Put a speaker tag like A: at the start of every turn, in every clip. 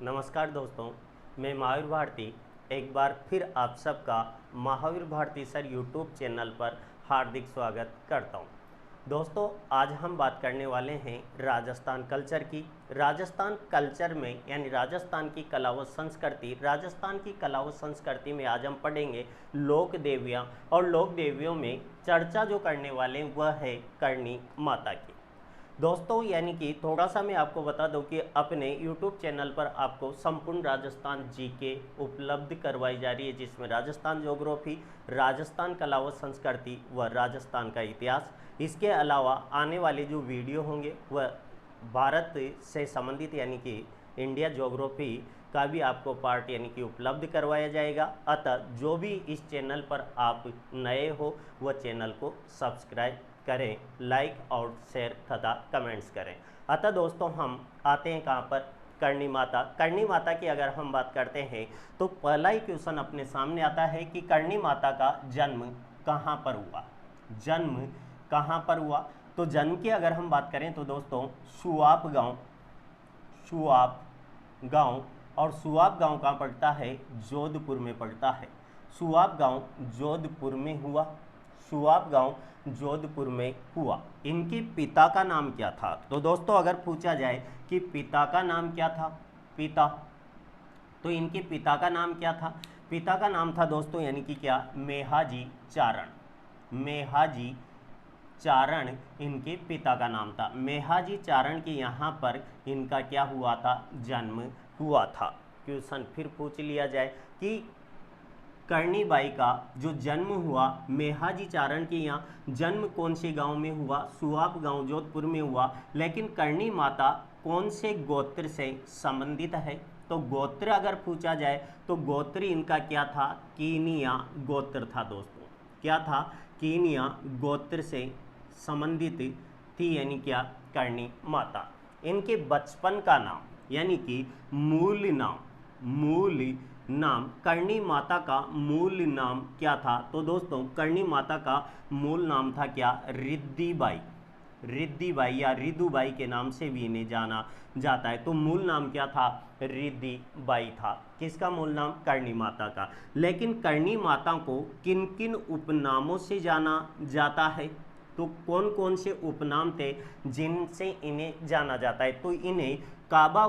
A: नमस्कार दोस्तों, मैं महावीर भारती एक बार फिर आप सबका Mahavir Bharati sir YouTube channel पर हार्दिक स्वागत करता हूं। दोस्तों, आज हम बात करने वाले हैं राजस्थान कल्चर की। राजस्थान कल्चर में यानी राजस्थान की कला व संस्कृति, राजस्थान की कला व संस्कृति में आज हम पढ़ेंगे लोक देवियाँ, और लोक देवियों में चर्चा जो करने वाले वह है करणी माता की। दोस्तों, यानी कि थोड़ा सा मैं आपको बता दूं कि अपने YouTube चैनल पर आपको संपूर्ण राजस्थान जीके उपलब्ध करवाई जा रही है, जिसमें राजस्थान ज्योग्राफी, राजस्थान कला व संस्कृति व राजस्थान का इतिहास। इसके अलावा आने वाले जो वीडियो होंगे वह भारत से संबंधित यानी कि इंडिया ज्योग्राफी का भी आपको पार्ट यानी कि उपलब्ध करवाया जाएगा। अतः जो भी इस चैनल पर आप नए हो वह चैनल को सब्सक्राइब करें, लाइक और शेयर तथा कमेंट्स करें। अतः दोस्तों, हम आते हैं कहाँ पर, करणी माता। करणी माता की अगर हम बात करते हैं तो पहला ही क्वेश्चन अपने सामने आता है कि करणी माता का जन्म कहाँ पर हुआ। जन्म कहाँ पर हुआ? तो जन्म की अगर हम बात करें तो दोस्तों सुआप गांव और सुआप गांव कहाँ पड़ता है? जोधपुर में पड़ता है। सुआप गांव जोधपुर में हुआ। सुआप गांव जोधपुर में हुआ। इनके पिता का नाम क्या था? तो दोस्तों अगर पूछा जाए कि पिता का नाम क्या था, पिता, तो इनके पिता का नाम क्या था? पिता का नाम था दोस्तों यानी कि क्या? मेहाजी चारण। मेहाजी चारण इनके पिता का नाम था। मेहाजी चारण के यहाँ पर इनका क्या हुआ था? जन्म हुआ था। क्वेश्चन फिर पूछ लिया जाए कि करणी बाई का जो जन्म हुआ मेहाजी चारण के यहाँ जन्म कौन से गांव में हुआ? सुआप गांव जोधपुर में हुआ। लेकिन करणी माता कौन से गोत्र से संबंधित है? तो गोत्र अगर पूछा जाए तो गोत्र इनका क्या था? कीनिया गोत्र था दोस्तों। क्या था? कीनिया गोत्र से संबंधित थी यानी क्या? करणी माता। इनके बचपन का नाम यानी कि मूल नाम करणी माता का मूल नाम क्या था? तो दोस्तों करणी माता का मूल नाम था क्या? रिद्धिबाई। रिद्धिबाई या रिद्धुबाई के नाम से भी इन्हें जाना जाता है। तो मूल नाम क्या था? रिद्धिबाई था। किसका मूल नाम? करणी माता का। लेकिन करणी माता को किन किन उपनामों से जाना जाता है? तो कौन कौन से उपनाम थे जिनसे इन्हें जाना जाता है? तो इन्हें काबा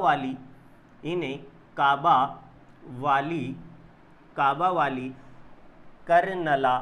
A: वाली कर्नला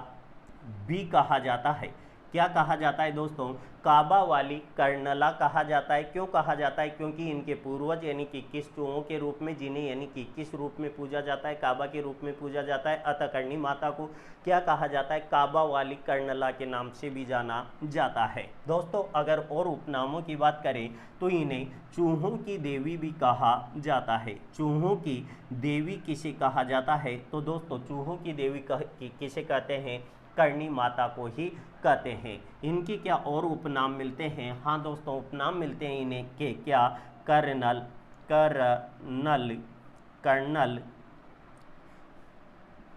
A: भी कहा जाता है। क्या कहा जाता है दोस्तों? काबा वाली कर्नला कहा जाता है। क्यों कहा जाता है? क्योंकि इनके पूर्वज यानी कि 21 चूहों के रूप में, जिन्हें यानी कि 21 रूप में पूजा जाता है, काबा के रूप में पूजा जाता है। अतः करणी माता को क्या कहा जाता है? काबा वाली कर्नला के नाम से भी जाना जाता है। दोस्तों अगर और उपनामों की बात करें तो इन्हें चूहों की देवी भी कहा जाता है। चूहों की देवी किसे कहा जाता है? तो दोस्तों चूहों की देवी किसे कहते हैं? करणी माता को ही कहते हैं। इनकी क्या और उपनाम मिलते हैं? हाँ दोस्तों, उपनाम मिलते हैं इन्हें के क्या? कर्नल,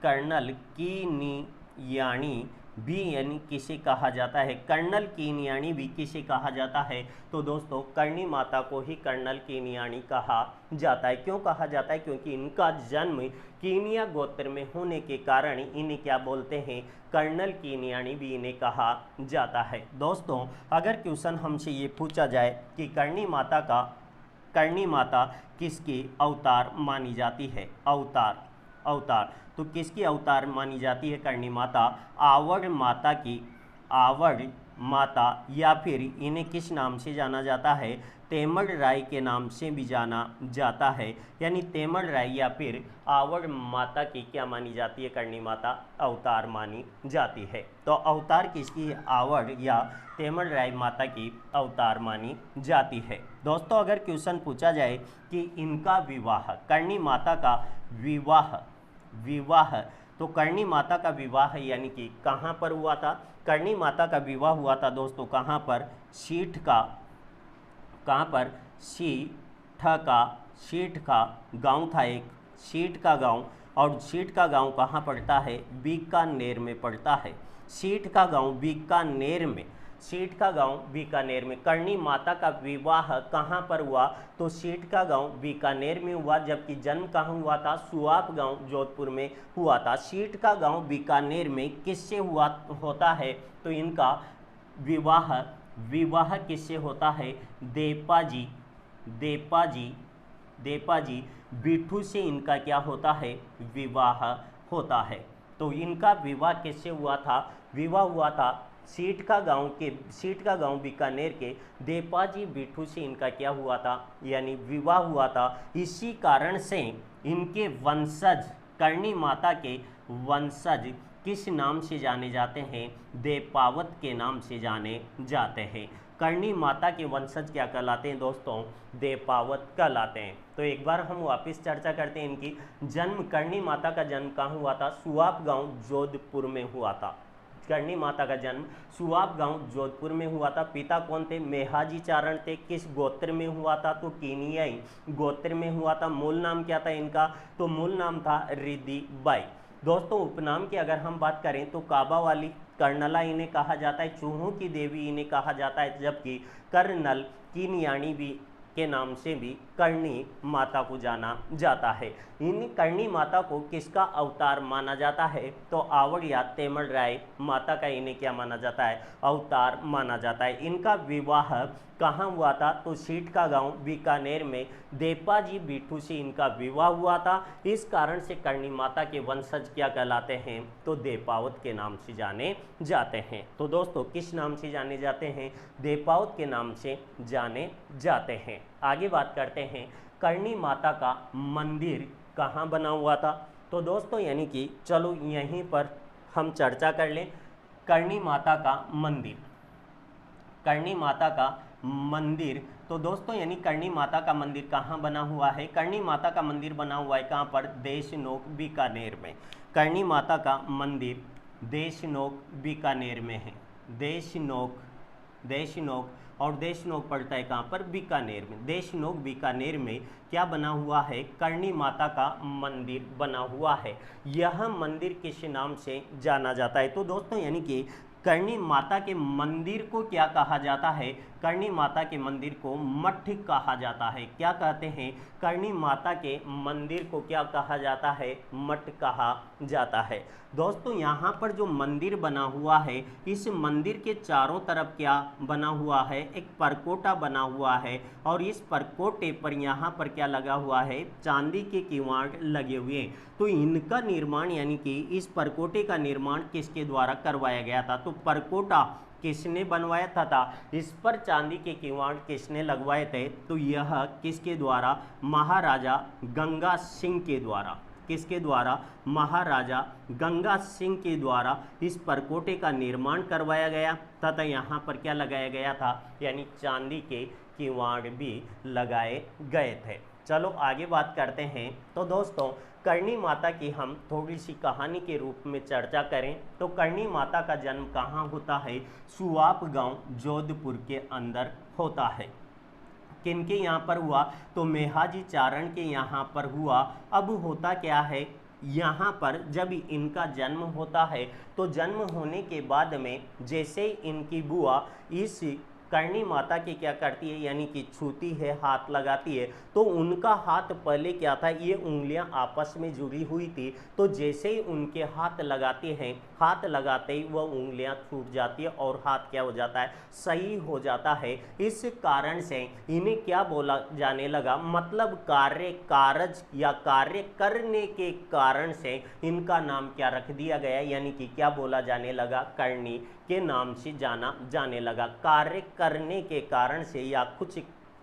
A: कर्नल कीनियानी भी यानी किसे कहा जाता है? कर्नल कीनियानी भी किसे कहा जाता है? तो दोस्तों करणी माता को ही कर्नल कीनियानी कहा जाता है। क्यों कहा जाता है? क्योंकि इनका जन्म कीनिया गोत्र में होने के कारण इन्हें क्या बोलते हैं? कर्नल कीनियानी भी इन्हें कहा जाता है। दोस्तों अगर क्वेश्चन हमसे ये पूछा जाए कि करणी माता किसकी अवतार मानी जाती है? अवतार तो किसकी अवतार मानी जाती है करणी माता? आवड़ माता या फिर इन्हें किस नाम से जाना जाता है? तेमड़ राय के नाम से भी जाना जाता है। यानी तेमड़ राय या फिर आवड़ माता की क्या मानी जाती है? करणी माता अवतार मानी जाती है। तो अवतार किसकी है? आवड़ या तेमड़ राय माता की अवतार मानी जाती है। दोस्तों अगर क्वेश्चन पूछा जाए कि इनका विवाह, करणी माता का विवाह तो करणी माता का विवाह यानी कि कहाँ पर हुआ था? करणी माता का विवाह हुआ था दोस्तों कहाँ पर? सीठ का गांव था एक, सीठ का गांव। और सीठ का गांव कहाँ पड़ता है? बीकानेर में पड़ता है। सीठ का गांव बीकानेर में सीट का गांव बीकानेर में। करणी माता का विवाह कहाँ पर हुआ? तो सीट का गांव बीकानेर में हुआ, जबकि जन्म कहाँ हुआ था? सुआप गांव जोधपुर में हुआ था। सीट का गांव बीकानेर में किससे हुआ होता है? तो इनका विवाह किससे होता है? देपाजी बिट्ठू से इनका क्या होता है? विवाह होता है। तो इनका विवाह किससे हुआ था? विवाह हुआ था सीट का गांव बीकानेर के देपाजी बिट्ठू से इनका क्या हुआ था? यानी विवाह हुआ था। इसी कारण से इनके वंशज, करणी माता के वंशज किस नाम से जाने जाते हैं? देपावत के नाम से जाने जाते हैं। करणी माता के वंशज क्या कहलाते हैं दोस्तों? देपावत कहलाते हैं। तो एक बार हम वापस चर्चा करते हैं इनकी जन्म। करणी माता का जन्म कहाँ हुआ था? सुआप गांव जोधपुर में हुआ था। करणी माता का जन्म सुआप गांव जोधपुर में हुआ था। पिता कौन थे? मेहाजी चारण थे। किस गोत्र में हुआ था? तो कीनियाई गोत्र में हुआ था। मूल नाम क्या था इनका? तो मूल नाम था रिद्धि बाई। दोस्तों उपनाम की अगर हम बात करें तो काबा वाली, कर्नला इन्हें कहा जाता है, चूहों की देवी इन्हें कहा जाता है, जबकि कर्नल कीनियानी भी के नाम से भी करणी माता को जाना जाता है। इन करणी माता को किसका अवतार माना जाता है? तो आवड़ या तेमल राय माता का इन्हें क्या माना जाता है? अवतार माना जाता है। इनका विवाह कहाँ हुआ था? तो सीट का गांव बीकानेर में देपाजी बिट्ठू से इनका विवाह हुआ था। इस कारण से करणी माता के वंशज क्या कहलाते हैं? तो देपावत के नाम से जाने जाते हैं। तो दोस्तों किस नाम से जाने जाते हैं? देपावत के नाम से जाने जाते हैं। आगे बात करते हैं करणी माता का मंदिर कहाँ बना हुआ था? तो दोस्तों यानी कि चलो यहीं पर हम चर्चा कर लें। करणी माता का मंदिर, तो दोस्तों यानी करणी माता का मंदिर कहाँ बना हुआ है? करणी माता का मंदिर बना हुआ है कहाँ पर? देशनोक बीकानेर में। करणी माता का मंदिर देशनोक बीकानेर में है। देशनोक और देशनोक पड़ता है कहाँ पर? बीकानेर में। देशनोक बीकानेर में क्या बना हुआ है? करणी माता का मंदिर बना हुआ है। यह मंदिर किस नाम से जाना जाता है? तो दोस्तों यानी कि करणी माता के मंदिर को क्या कहा जाता है? करणी माता के मंदिर को मठ कहा जाता है। क्या कहते हैं? करणी माता के मंदिर को क्या कहा जाता है? मठ कहा जाता है। दोस्तों यहाँ पर जो मंदिर बना हुआ है, इस मंदिर के चारों तरफ क्या बना हुआ है? एक परकोटा बना हुआ है, और इस परकोटे पर यहाँ पर क्या लगा हुआ है? चांदी के किवाड़ लगे हुए हैं। तो इनका निर्माण यानी कि इस परकोटे का निर्माण किसके द्वारा करवाया गया था? तो परकोटा किसने बनवाया था? इस पर चांदी के किवाड़ किसने लगवाए थे? तो यह किसके द्वारा? महाराजा गंगा सिंह के द्वारा। किसके द्वारा? महाराजा गंगा सिंह के द्वारा इस परकोटे का निर्माण करवाया गया तथा यहाँ पर क्या लगाया गया था? यानी चांदी के किवाड़ भी लगाए गए थे। चलो आगे बात करते हैं। तो दोस्तों करणी माता की हम थोड़ी सी कहानी के रूप में चर्चा करें तो करणी माता का जन्म कहाँ होता है? सुआप गांव जोधपुर के अंदर होता है। किनके यहाँ पर हुआ? तो मेहाजी चारण के यहाँ पर हुआ। अब होता क्या है, यहाँ पर जब इनका जन्म होता है तो जन्म होने के बाद में जैसे इनकी बुआ इस करणी माता की क्या करती है, यानी कि छूती है, हाथ लगाती है, तो उनका हाथ पहले क्या था, ये उंगलियां आपस में जुड़ी हुई थी, तो जैसे ही उनके हाथ लगाते हैं, हाथ लगाते ही वह उंगलियां छूट जाती है और हाथ क्या हो जाता है, सही हो जाता है। इस कारण से इन्हें क्या बोला जाने लगा, मतलब कारज या कार्य करने के कारण से इनका नाम क्या रख दिया गया, यानी कि क्या बोला जाने लगा, करणी के नाम से जाना जाने लगा। कार्य करने के कारण से या कुछ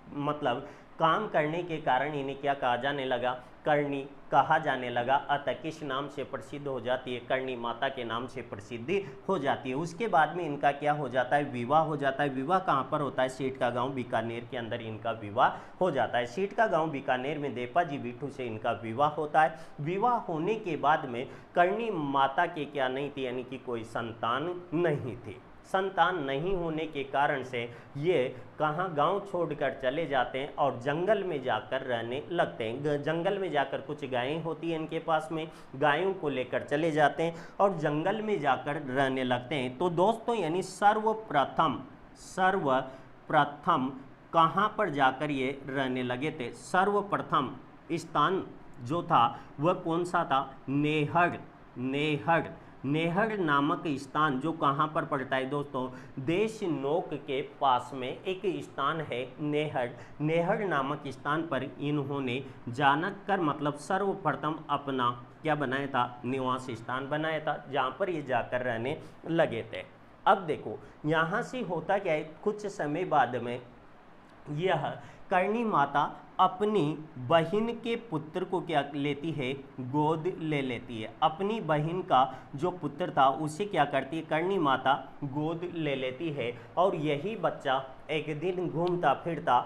A: मतलब काम करने के कारण इन्हें क्या कहा जाने लगा, करणी कहा जाने लगा। अतः किस नाम से प्रसिद्ध हो जाती है, करणी माता के नाम से प्रसिद्धि हो जाती है। उसके बाद में इनका क्या हो जाता है, विवाह हो जाता है। विवाह कहाँ पर होता है, सीट का गांव बीकानेर के अंदर इनका विवाह हो जाता है। सीट का गांव बीकानेर में देपाजी बिट्ठू से इनका विवाह होता है। विवाह होने के बाद में करणी माता के क्या नहीं थी, यानी कि कोई संतान नहीं थी। संतान नहीं होने के कारण से ये कहाँ गांव छोड़कर चले जाते हैं और जंगल में जाकर रहने लगते हैं। जंगल में जाकर कुछ गायें होती हैं इनके पास में, गायों को लेकर चले जाते हैं और जंगल में जाकर रहने लगते हैं। तो दोस्तों यानी सर्वप्रथम सर्वप्रथम कहाँ पर जाकर ये रहने लगे थे? सर्वप्रथम स्थान जो था वह कौन सा था? नेहड़। नेहड़, नेहड़ नामक स्थान जो कहाँ पर पड़ता है दोस्तों? देशनोक के पास में एक स्थान है नेहड़। नेहड़ नामक स्थान पर इन्होंने जानकर मतलब सर्वप्रथम अपना क्या बनाया था? निवास स्थान बनाया था, जहाँ पर ये जाकर रहने लगे थे। अब देखो यहाँ से होता क्या है, कुछ समय बाद में यह करणी माता अपनी बहन के पुत्र को क्या लेती है? गोद ले लेती है। अपनी बहन का जो पुत्र था उसे क्या करती है? करणी माता गोद ले लेती है। और यही बच्चा एक दिन घूमता फिरता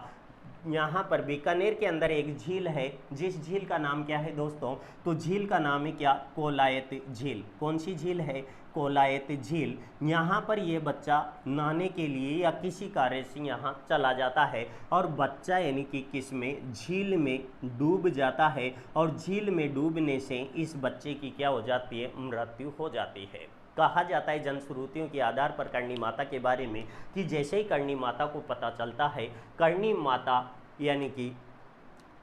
A: यहाँ पर बीकानेर के अंदर एक झील है, जिस झील का नाम क्या है दोस्तों? तो झील का नाम है क्या? कोलायत झील। कौन सी झील है? कोलायत झील। यहाँ पर ये बच्चा नहाने के लिए या किसी कार्य से यहाँ चला जाता है और बच्चा यानी कि किस में? झील में डूब जाता है। और झील में डूबने से इस बच्चे की क्या हो जाती है? मृत्यु हो जाती है। कहा जाता है जनश्रुतियों के आधार पर करणी माता के बारे में कि जैसे ही करणी माता को पता चलता है, करणी माता यानी कि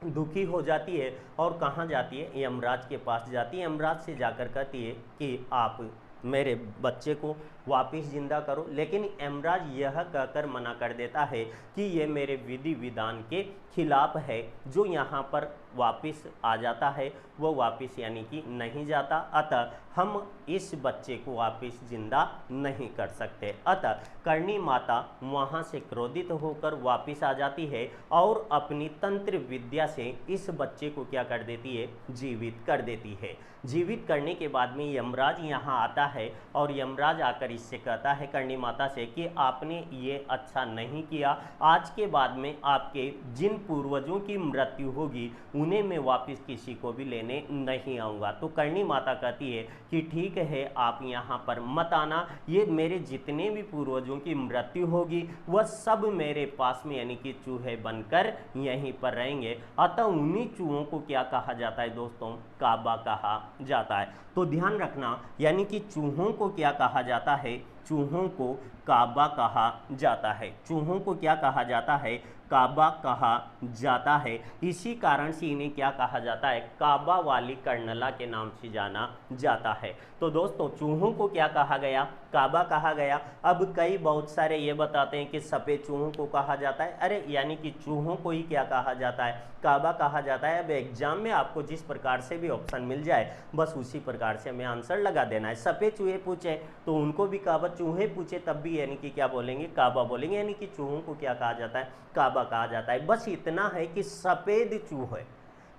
A: दुखी हो जाती है और कहाँ जाती है? यमराज के पास जाती है। यमराज से जाकर कहती है कि आप मेरे बच्चे को वापस जिंदा करो, लेकिन यमराज यह कहकर मना कर देता है कि ये मेरे विधि विधान के खिलाफ है। जो यहाँ पर वापस आ जाता है वो वापस यानी कि नहीं जाता, अतः हम इस बच्चे को वापस जिंदा नहीं कर सकते। अतः करणी माता वहाँ से क्रोधित होकर वापस आ जाती है और अपनी तंत्र विद्या से इस बच्चे को क्या कर देती है? जीवित कर देती है। जीवित करने के बाद में यमराज यहाँ आता है और यमराज आकर इससे कहता है करणी माता से कि आपने ये अच्छा नहीं किया, आज के बाद में आपके जिन पूर्वजों की मृत्यु होगी उन्हें मैं वापस किसी को भी लेने नहीं आऊँगा। तो करणी माता कहती है कि ठीक है, आप यहाँ पर मत आना, ये मेरे जितने भी पूर्वजों की मृत्यु होगी वह सब मेरे पास में यानी कि चूहे बनकर यहीं पर रहेंगे। अतः उन्हीं चूहों को क्या कहा जाता है दोस्तों? काबा कहा जाता है। तो ध्यान रखना, यानी कि चूहों को क्या कहा जाता है? चूहों को काबा कहा जाता है। चूहों को क्या कहा जाता है? काबा कहा जाता है। इसी कारण से इन्हें क्या कहा जाता है? काबा वाली कर्नला के नाम से जाना जाता है। तो दोस्तों चूहों को क्या कहा गया? काबा कहा गया। अब कई बहुत सारे ये बताते हैं कि सफ़ेद चूहों को कहा जाता है। अरे यानी कि चूहों को ही क्या कहा जाता है? काबा कहा जाता है। अब एग्जाम में आपको जिस प्रकार से भी ऑप्शन मिल जाए बस उसी प्रकार से हमें आंसर लगा देना है। सफ़ेद चूहे पूछे तो उनको भी काबा, चूहे पूछे तब भी यानी कि क्या बोलेंगे? काबा बोलेंगे। यानी कि चूहों को क्या कहा जाता है? काबा कहा जाता है। बस इतना है कि सफ़ेद चूहे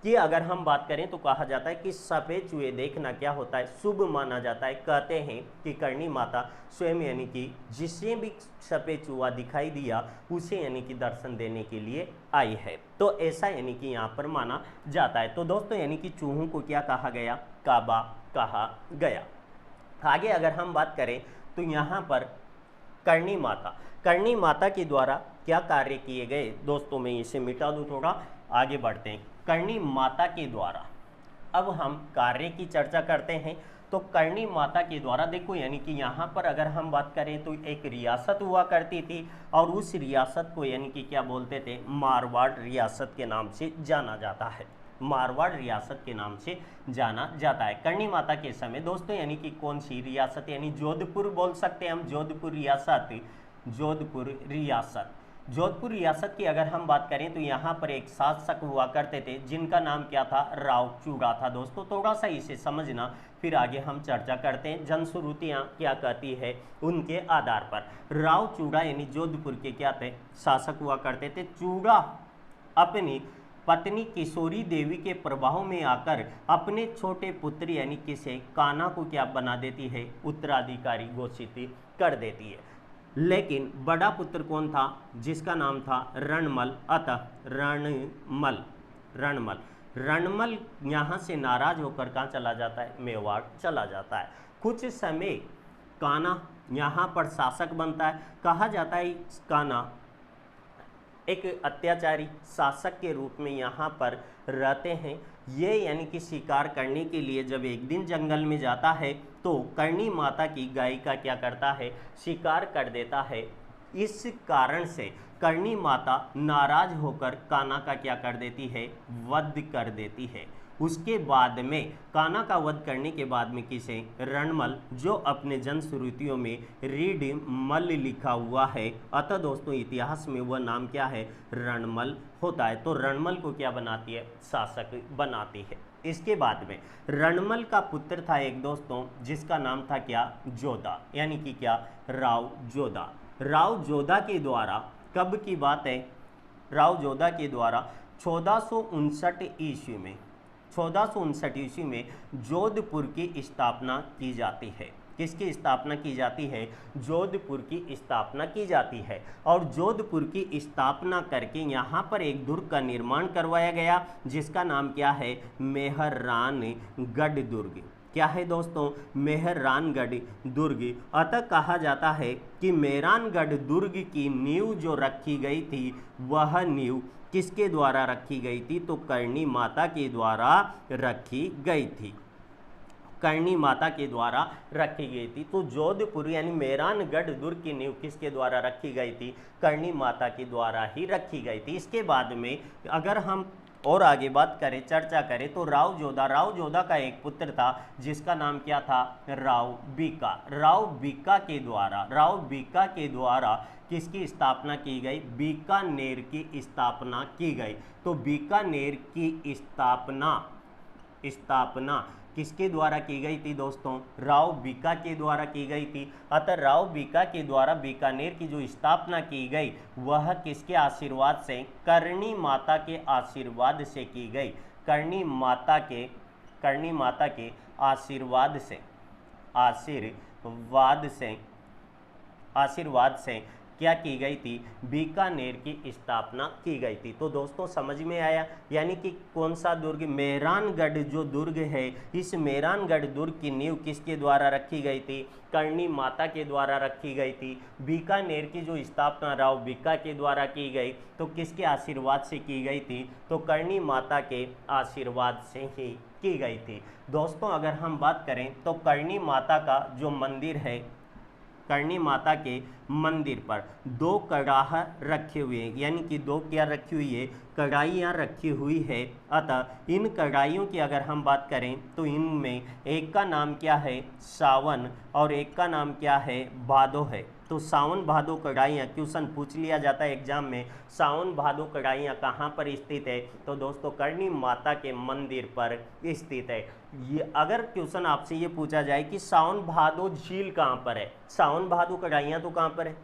A: कि अगर हम बात करें तो कहा जाता है कि सफ़ेद चूहे देखना क्या होता है? शुभ माना जाता है। कहते हैं कि करणी माता स्वयं यानी कि जिसे भी सफ़ेद चूहा दिखाई दिया उसे यानी कि दर्शन देने के लिए आई है। तो ऐसा यानी कि यहाँ पर माना जाता है। तो दोस्तों यानी कि चूहों को क्या कहा गया? काबा कहा गया। आगे अगर हम बात करें तो यहाँ पर करणी माता के द्वारा क्या कार्य किए गए दोस्तों? मैं इसे मिटा दूँ, थोड़ा आगे बढ़ते हैं। करणी माता के द्वारा अब हम कार्य की चर्चा करते हैं। तो करणी माता के द्वारा देखो यानी कि यहाँ पर अगर हम बात करें तो एक रियासत हुआ करती थी और उस रियासत को यानी कि क्या बोलते थे? मारवाड़ रियासत के नाम से जाना जाता है। मारवाड़ रियासत के नाम से जाना जाता है करणी माता के समय दोस्तों। यानी कि कौन सी रियासत? यानी जोधपुर बोल सकते हैं हम। जोधपुर रियासत, जोधपुर रियासत। जोधपुर रियासत की अगर हम बात करें तो यहाँ पर एक शासक हुआ करते थे जिनका नाम क्या था? राव चूड़ा था दोस्तों। थोड़ा सा इसे समझना, फिर आगे हम चर्चा करते हैं जनश्रुतियाँ क्या कहती है उनके आधार पर। राव चूड़ा यानी जोधपुर के क्या थे? शासक हुआ करते थे। चूड़ा अपनी पत्नी किशोरी देवी के प्रभाव में आकर अपने छोटे पुत्र यानी किसे? कान्हा को क्या बना देती है? उत्तराधिकारी घोषित कर देती है। लेकिन बड़ा पुत्र कौन था? जिसका नाम था रणमल। अतः रणमल यहाँ से नाराज होकर कहाँ चला जाता है? मेवाड़ चला जाता है। कुछ समय कान्हा यहाँ पर शासक बनता है। कहा जाता है कान्हा एक अत्याचारी शासक के रूप में यहाँ पर रहते हैं। ये यानी कि शिकार करने के लिए जब एक दिन जंगल में जाता है तो करणी माता की गाय का क्या करता है? शिकार कर देता है। इस कारण से करणी माता नाराज होकर कान्हा का क्या कर देती है, वध कर देती है। उसके बाद में कान्हा का वध करने के बाद में किसे, रणमल, जो अपने जनश्रुतियों में रीडमल लिखा हुआ है, अतः दोस्तों इतिहास में वह नाम क्या है, रणमल होता है। तो रणमल को क्या बनाती है, शासक बनाती है। इसके बाद में रणमल का पुत्र था एक दोस्तों जिसका नाम था क्या, जोधा, यानी कि क्या, राव जोधा। राव जोधा के द्वारा कब की बात है, राव जोधा के द्वारा 1459 ईस्वी में, 1459 ईस्वी में जोधपुर की स्थापना की जाती है। किसकी स्थापना की जाती है, जोधपुर की स्थापना की जाती है। और जोधपुर की स्थापना करके यहाँ पर एक दुर्ग का निर्माण करवाया गया जिसका नाम क्या है, मेहरानगढ़ दुर्ग। क्या है दोस्तों, मेहरानगढ़ दुर्ग। अतः कहा जाता है कि मेहरानगढ़ दुर्ग की नींव जो रखी गई थी वह नींव किसके द्वारा रखी गई थी, तो करणी माता के द्वारा रखी गई थी, करणी माता के द्वारा रखी गई थी। तो जोधपुर यानी मेहरानगढ़ दुर्ग की नींव किसके द्वारा रखी गई थी, करणी माता के द्वारा ही रखी गई थी। इसके बाद में अगर हम और आगे बात करें, चर्चा करें, तो राव जोधा का एक पुत्र था जिसका नाम क्या था, राव बीका। राव बीका के द्वारा किसकी स्थापना की गई, बीकानेर की स्थापना की गई। तो बीकानेर की स्थापना किसके द्वारा की गई थी दोस्तों, राव बीका के द्वारा की गई थी। अतः राव बीका के द्वारा बीकानेर की जो स्थापना की गई वह किसके आशीर्वाद से, करणी माता के आशीर्वाद से की गई। करणी माता के आशीर्वाद से क्या की गई थी, बीकानेर की स्थापना की गई थी। तो दोस्तों समझ में आया, यानी कि कौन सा दुर्ग, मेहरानगढ़ जो दुर्ग है, इस मेहरानगढ़ दुर्ग की नींव किसके द्वारा रखी गई थी, करणी माता के द्वारा रखी गई थी। बीकानेर की जो स्थापना राव बीका के द्वारा की गई तो किसके आशीर्वाद से की गई थी, तो करणी माता के आशीर्वाद से ही की गई थी। दोस्तों अगर हम बात करें तो करणी माता का जो मंदिर है, करणी माता के मंदिर पर दो कड़ाह रखे हुए हैं, यानी कि दो क्या रखी हुई है, कढ़ाइयाँ रखी हुई है। अतः इन कढ़ाइयों की अगर हम बात करें तो इनमें एक का नाम क्या है, सावन, और एक का नाम क्या है, भादो है। तो सावन भादो कढ़ाइयाँ, क्वेश्चन पूछ लिया जाता है एग्जाम में, सावन भादो कढ़ाइयाँ कहाँ पर स्थित है, तो दोस्तों करणी माता के मंदिर पर स्थित है। ये अगर क्वेश्चन आपसे ये पूछा जाए कि सावन भादो झील कहाँ पर है, सावन भादो कढ़ाइयाँ तो कहाँ पर है,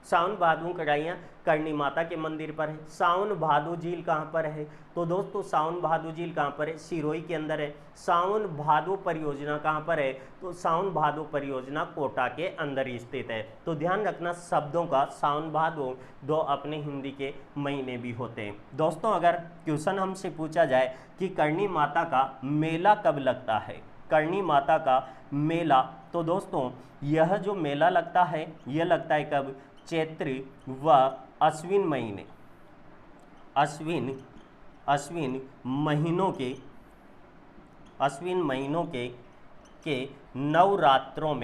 A: सावन भादो कढ़ाइयाँ करणी माता के मंदिर पर है। सावन भादो झील कहाँ पर है, तो दोस्तों सावन भादो झील कहाँ पर है, सिरोही के अंदर है। सावन भादो परियोजना कहाँ पर है, तो सावन भादो परियोजना कोटा के अंदर स्थित है। तो ध्यान रखना शब्दों का, सावन भादो दो अपने हिंदी के महीने भी होते हैं। दोस्तों अगर क्वेश्चन हमसे पूछा जाए कि करणी माता का मेला कब लगता है, करणी माता का मेला, तो दोस्तों यह जो मेला लगता है यह लगता है कब, चैत्र व अश्विन महीने, अश्विन महीनों के नवरात्रों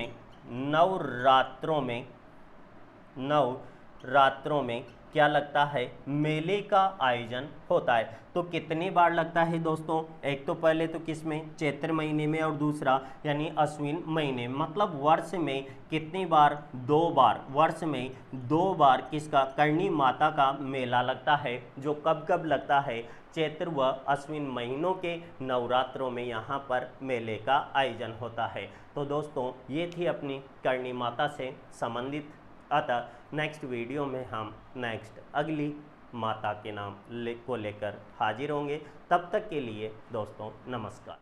A: में क्या लगता है, मेले का आयोजन होता है। तो कितनी बार लगता है दोस्तों, एक तो पहले तो किस में, चैत्र महीने में, और दूसरा यानी अश्विन महीने, मतलब वर्ष में कितनी बार, 2 बार, वर्ष में 2 बार किसका, करणी माता का मेला लगता है, जो कब कब लगता है, चैत्र व अश्विन महीनों के नवरात्रों में यहाँ पर मेले का आयोजन होता है। तो दोस्तों ये थी अपनी करणी माता से संबंधित। अतः नेक्स्ट वीडियो में हम अगली माता के नाम को लेकर हाजिर होंगे। तब तक के लिए दोस्तों नमस्कार।